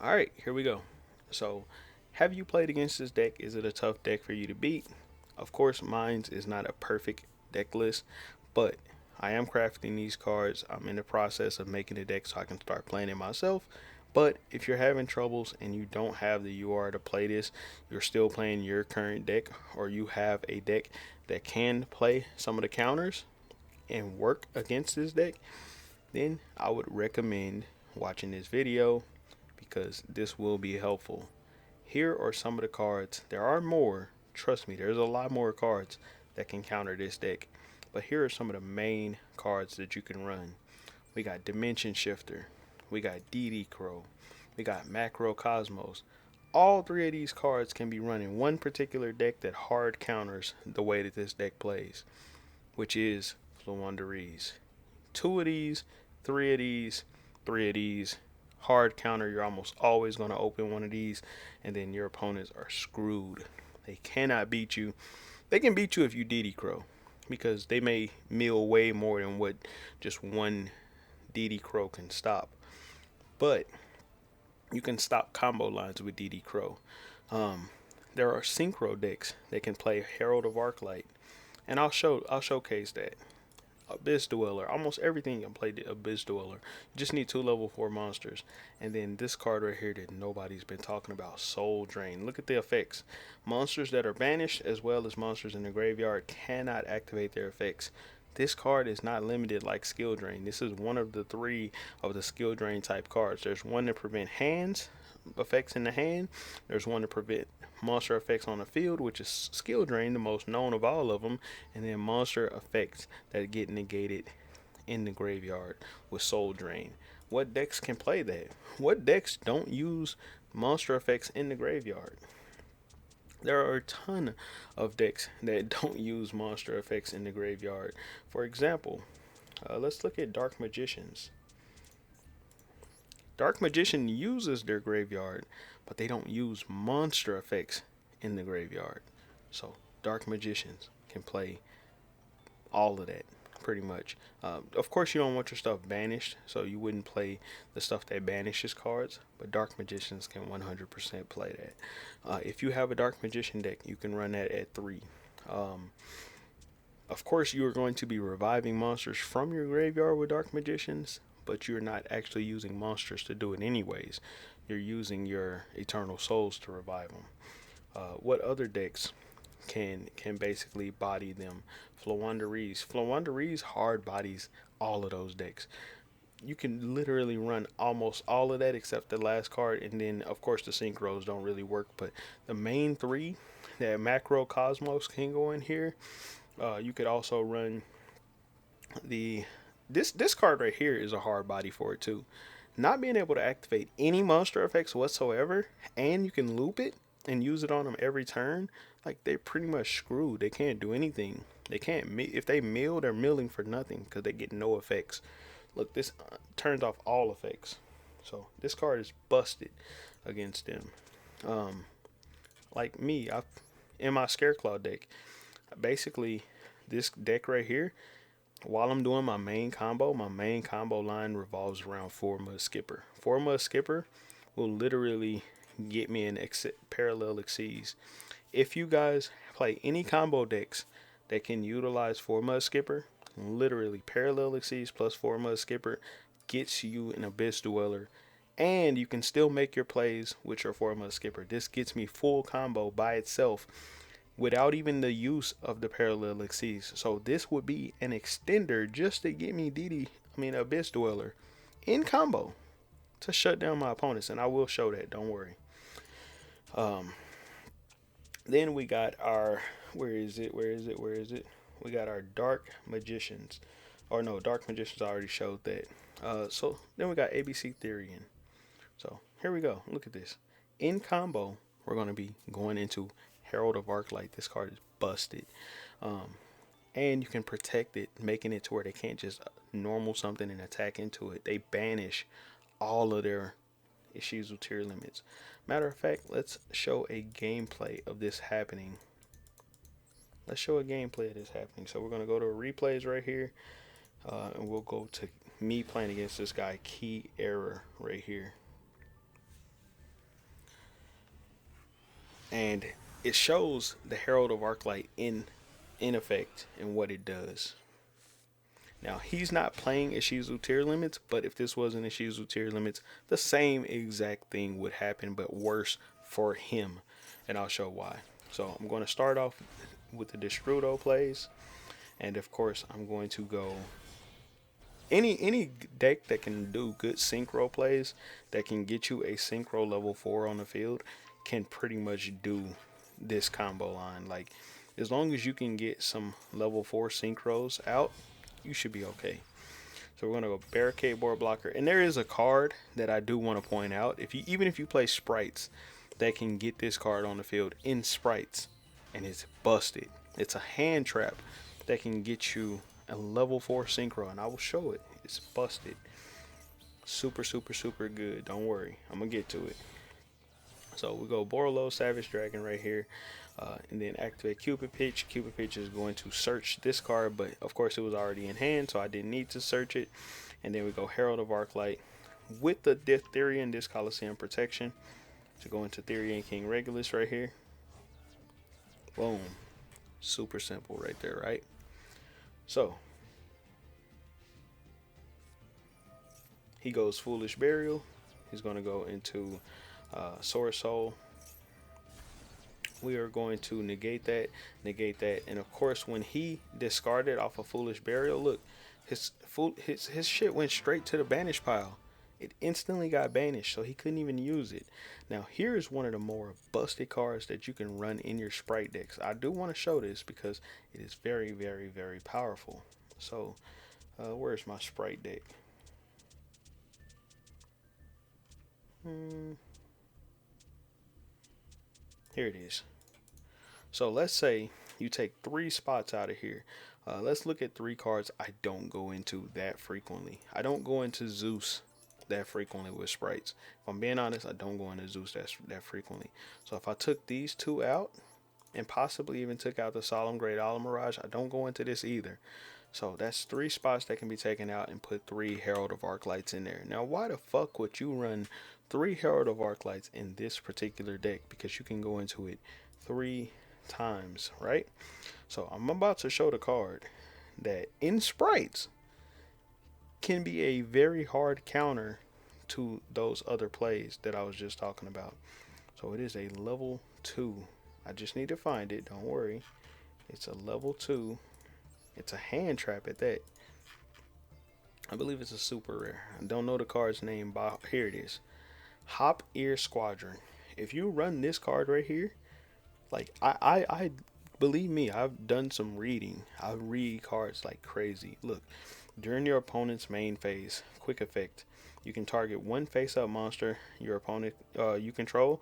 All right, here we go. So, have you played against this deck? Is it a tough deck for you to beat? Of course, mine's is not a perfect deck list, but I am crafting these cards. I'm in the process of making a deck so I can start playing it myself. But if you're having troubles and you don't have the UR to play this, you're still playing your current deck, or you have a deck that can play some of the counters and work against this deck, then I would recommend watching this video because this will be helpful. Here are some of the cards. There are more. Trust me, there's a lot more cards that can counter this deck. But here are some of the main cards that you can run. We got Dimension Shifter. We got DD Crow. We got Macro Cosmos. All three of these cards can be run in one particular deck that hard counters the way that this deck plays, which is Fluendaries. Two of these, three of these, three of these. Hard counter, you're almost always going to open one of these, and then your opponents are screwed. They cannot beat you. They can beat you if you DD Crow, because they may mill way more than what just one DD Crow can stop. But you can stop combo lines with DD Crow. Um, there are synchro decks that can play Herald of Arclight, and I'll showcase that. Abyss Dweller. Almost everything you can play the Abyss Dweller. You just need two level 4 monsters. And then this card right here that nobody's been talking about, Soul Drain. Look at the effects. Monsters that are banished as well as monsters in the graveyard cannot activate their effects. This card is not limited like Skill Drain. This is one of the three of the Skill Drain type cards. There's one to prevent hands effects in the hand. There's one to prevent monster effects on the field, which is Skill Drain, the most known of all of them, and then monster effects that get negated in the graveyard with Soul Drain. What decks can play that? What decks don't use monster effects in the graveyard? There are a ton of decks that don't use monster effects in the graveyard. For example, let's look at Dark Magicians. Dark Magician uses their graveyard, but they don't use monster effects in the graveyard. So Dark Magicians can play all of that pretty much. Of course, you don't want your stuff banished, so you wouldn't play the stuff that banishes cards, but Dark Magicians can 100% play that. If you have a Dark Magician deck, you can run that at 3. Um, of course, you are going to be reviving monsters from your graveyard with Dark Magicians, but you're not actually using monsters to do it anyways. You're using your Eternal Souls to revive them. What other decks can basically body them? Fluendaries. Fluendaries hard bodies all of those decks. You can literally run almost all of that except the last card, and then of course the synchros don't really work. But the main three, that Macro Cosmos can go in here. You could also run the this card right here is a hard body for it too. Not being able to activate any monster effects whatsoever, and you can loop it and use it on them every turn. Like, they're pretty much screwed. They can't do anything. They can't if they mill, they're milling for nothing because they get no effects. Look, this turns off all effects. So this card is busted against them. Um, like me, I in my Scareclaw deck, basically this deck right here, while I'm doing my main combo line revolves around 4 Mud Skipper. 4 Mud Skipper will literally get me an parallel exceeds. If you guys play any combo decks that can utilize 4 Mud Skipper, literally parallel exceeds plus 4 Mud Skipper gets you an Abyss Dweller, and you can still make your plays with your 4 Mud Skipper. This gets me full combo by itself without even the use of the parallel exceeds. So this would be an extender just to get me Abyss Dweller in combo to shut down my opponents, and I will show that. Don't worry. Um, then we got our where is it? We got our Dark Magicians, or no, Dark Magicians I already showed that. So then we got ABC Therian. So here we go. Look at this. In combo, we're going to be going into Herald of Arclight. This card is busted. And you can protect it, making it to where they can't just normal something and attack into it. They banish all of their Ishizu Tearlaments. Matter of fact, let's show a gameplay of this happening. So we're going to go to replays right here. And we'll go to me playing against this guy, Key Error, right here. and it shows the Herald of Arclight in effect and what it does. Now, he's not playing Ishizu Tearlaments, but if this wasn't Ishizu Tearlaments, the same exact thing would happen, but worse for him. And I'll show why. So I'm going to start off with the Destrudo plays. And of course, I'm going to go any deck that can do good synchro plays, that can get you a synchro level 4 on the field, can pretty much do this combo line. Like, as long as you can get some level 4 synchros out, you should be okay. So we're gonna go Barricade Board Blocker, and there is a card that I do want to point out. Even if you play sprites, that can get this card on the field in sprites, and it's busted. It's a hand trap that can get you a level 4 synchro, and I will show it. It's busted. Super, super, super good. Don't worry, I'm gonna get to it. So we go Borolo, Savage Dragon right here, and then activate Cupid Pitch. Cupid Pitch is going to search this card, but of course it was already in hand, so I didn't need to search it. And then we go Herald of Arclight with the Therian Disc Coliseum Protection to go into Therian King Regulus right here. Boom. Super simple right there, right? So he goes Foolish Burial. He's going to go into Sword Soul. We are going to negate that, and of course when he discarded off a Foolish Burial, look, his shit went straight to the banish pile. It instantly got banished, so he couldn't even use it. Now here's one of the more busted cards that you can run in your sprite decks. I do want to show this because it is very, very, very powerful. So where's my sprite deck? Here it is. So let's say you take 3 spots out of here. Let's look at 3 cards I don't go into that frequently. I don't go into Zeus that frequently with sprites. If I'm being honest, I don't go into Zeus that frequently. So if I took these 2 out, and possibly even took out the Solemn Great Olive Mirage, I don't go into this either. So that's 3 spots that can be taken out, and put 3 Herald of Arclights in there. Now why the fuck would you run 3 Herald of Arclights in this particular deck? Because you can go into it 3 times, right? So I'm about to show the card that in sprites can be a very hard counter to those other plays that I was just talking about. So it is a level 2. I just need to find it, don't worry. It's a level 2. It's a hand trap at that. I believe it's a super rare. I don't know the card's name, but here it is. Hop Ear Squadron. If you run this card right here, like I believe me, I've done some reading. I read cards like crazy. Look, during your opponent's main phase, quick effect, you can target 1 face-up monster your opponent you control,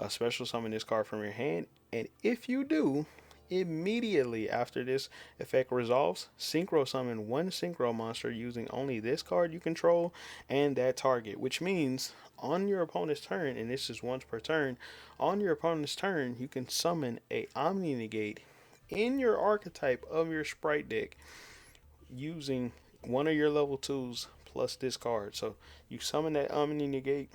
special summon this card from your hand, and if you do, immediately after this effect resolves, synchro summon 1 synchro monster using only this card you control and that target, which means on your opponent's turn, and this is once per turn, on your opponent's turn, you can summon a Omni Negate in your archetype of your sprite deck using one of your level 2s plus this card. So you summon that Omni Negate,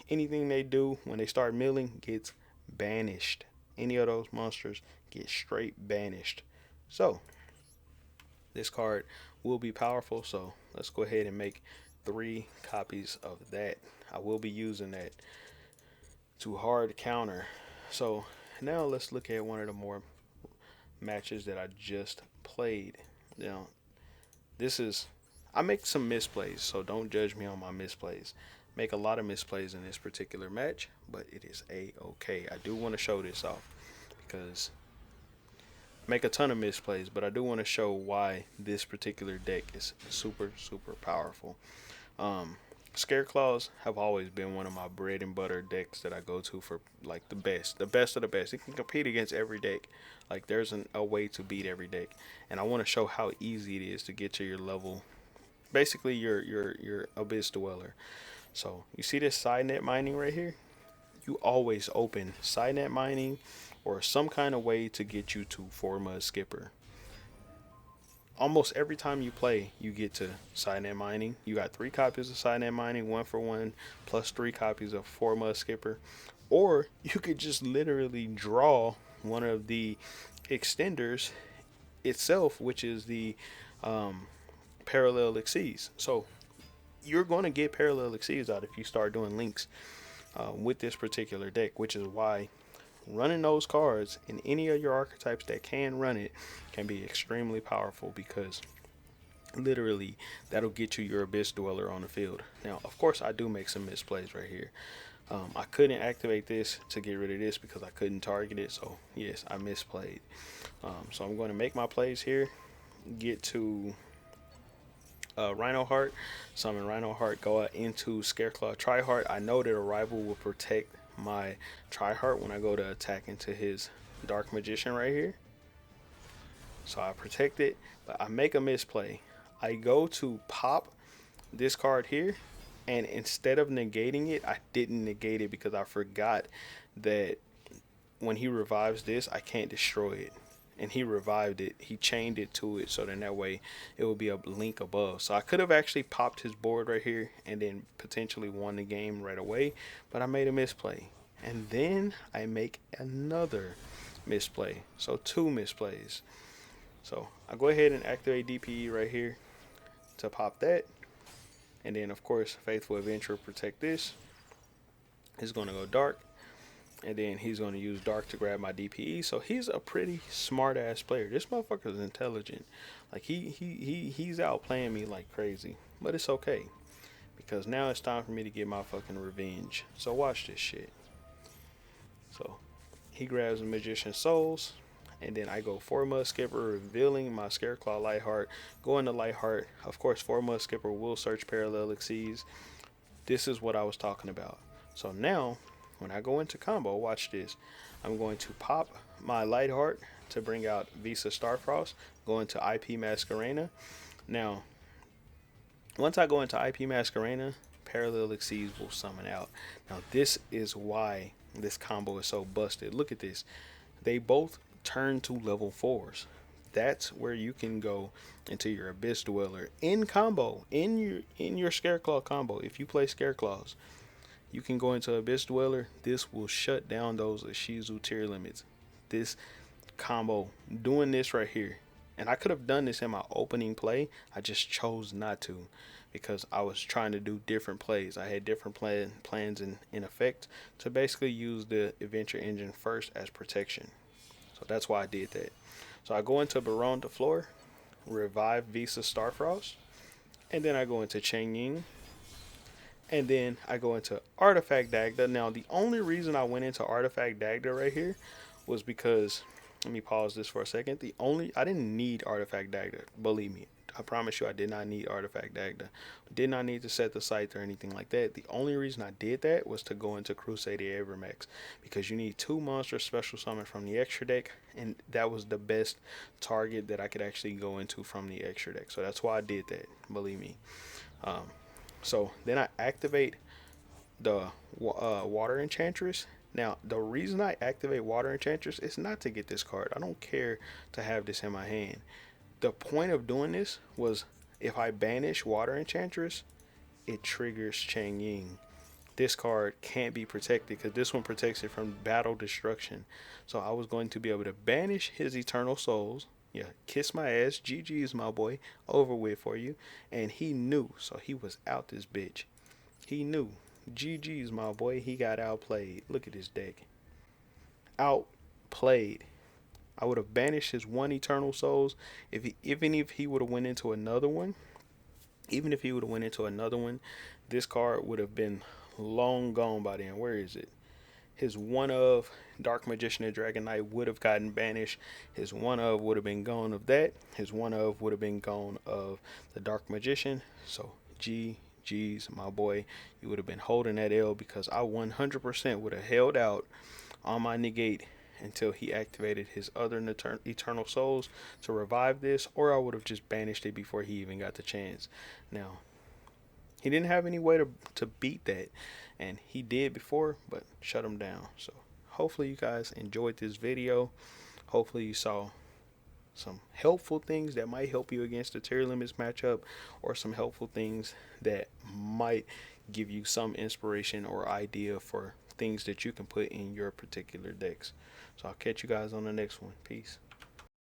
anything they do when they start milling gets banished. Any of those monsters get straight banished. So this card will be powerful, so let's go ahead and make 3 copies of that. I will be using that to hard counter. So now let's look at one of the more matches that I just played. Now this is, I make some misplays, so don't judge me on my misplays. Make a lot of misplays in this particular match, but it is a-okay. I do want to show this off because I make a ton of misplays, but I do want to show why this particular deck is super, super powerful. Scareclaws have always been one of my bread and butter decks that I go to for like the best of the best. It can compete against every deck. Like there's a way to beat every deck, and I want to show how easy it is to get to your level, basically your Abyss Dweller. So you see this side net mining right here? You always open side net mining or some kind of way to get you to 4 Mud Skipper. almost every time you play, you get to Signet Mining. You got 3 copies of Signet Mining, 1-for-1, plus 3 copies of 4 Mud Skipper. Or you could just literally draw one of the extenders itself, which is the um, Parallel Exceeds. So you're going to get Parallel Exceeds out if you start doing links with this particular deck, which is why running those cards in any of your archetypes that can run it can be extremely powerful, because literally that'll get you your Abyss Dweller on the field. Now, of course, I do make some misplays right here. I couldn't activate this to get rid of this because I couldn't target it. So yes, I misplayed. So I'm going to make my plays here. Get to Rhino Heart, summon Rhino Heart, go out into Scareclaw Triheart. I know that a rival will protect my Triheart when I go to attack into his Dark Magician right here. So I protect it, but I make a misplay. I go to pop this card here, and instead of negating it, I didn't negate it because I forgot that when he revives this, I can't destroy it. And he revived it, he chained it to it, so then that way it will be a link above. So I could have actually popped his board right here and then potentially won the game right away, but I made a misplay. And then I make another misplay, so 2 misplays. So I go ahead and activate DPE right here to pop that. And then of course Faithful Adventurer protect this. It's going to go dark. And then he's going to use dark to grab my DPE. So he's a pretty smart ass player. This motherfucker is intelligent. Like he's outplaying me like crazy. But it's okay, because now it's time for me to get my fucking revenge. So watch this shit. So he grabs the Magician Souls. And then I go 4 Mud Skipper, revealing my Scareclaw Lightheart. Go into Lightheart. Of course, 4 Mud Skipper will search Parallel Exceeds. This is what I was talking about. So now, when I go into combo, watch this. I'm going to pop my Lightheart to bring out Visa Starfrost. Go into IP Masquerena. Now, once I go into IP Masquerena, Parallel Exceeds will summon out. Now, this is why this combo is so busted. Look at this. They both turn to level 4s. That's where you can go into your Abyss Dweller in combo, in your Scareclaw combo. If you play Scareclaws, you can go into Abyss Dweller. This will shut down those Ishizu Tearlaments. This combo, doing this right here. And I could have done this in my opening play. I just chose not to, because I was trying to do different plays. I had different plans in effect to basically use the Adventure Engine first as protection. So that's why I did that. So I go into Baron de Flor, revive Visa Starfrost, and then I go into Cheng Ying, and then I go into Artifact Dagda. Now, the only reason I went into Artifact Dagda right here was because, let me pause this for a second. I didn't need Artifact Dagda. Believe me, I promise you I did not need Artifact Dagda. Did not need to set the site or anything like that. The only reason I did that was to go into Crusader Avermax, because you need 2 monsters special summon from the extra deck, and that was the best target that I could actually go into from the extra deck. So that's why I did that, believe me. So then I activate the Water Enchantress. Now, the reason I activate Water Enchantress is not to get this card. I don't care to have this in my hand. The point of doing this was, if I banish Water Enchantress, it triggers Cheng Ying. This card can't be protected because this one protects it from battle destruction. So I was going to be able to banish his Eternal Souls. Yeah, kiss my ass. GG's, my boy. Over with for you. And he knew, so he was out this bitch. He knew. GG's, my boy. He got outplayed. Look at his deck. Outplayed. I would have banished his 1 Eternal Souls. Even if he would have went into another one, this card would have been long gone by then. Where is it? His 1 of Dark Magician and Dragon Knight would have gotten banished. His 1 of would have been gone of that. His 1 of would have been gone of the Dark Magician. So GG's, my boy. You would have been holding that L, because I 100% would have held out on my negate until he activated his other Eternal Souls to revive this, or I would have just banished it before he even got the chance. Now, he didn't have any way to beat that, and he did before, but shut him down. So hopefully you guys enjoyed this video. Hopefully you saw some helpful things that might help you against the Tearlaments matchup, or some helpful things that might give you some inspiration or idea for things that you can put in your particular decks. So I'll catch you guys on the next one. Peace.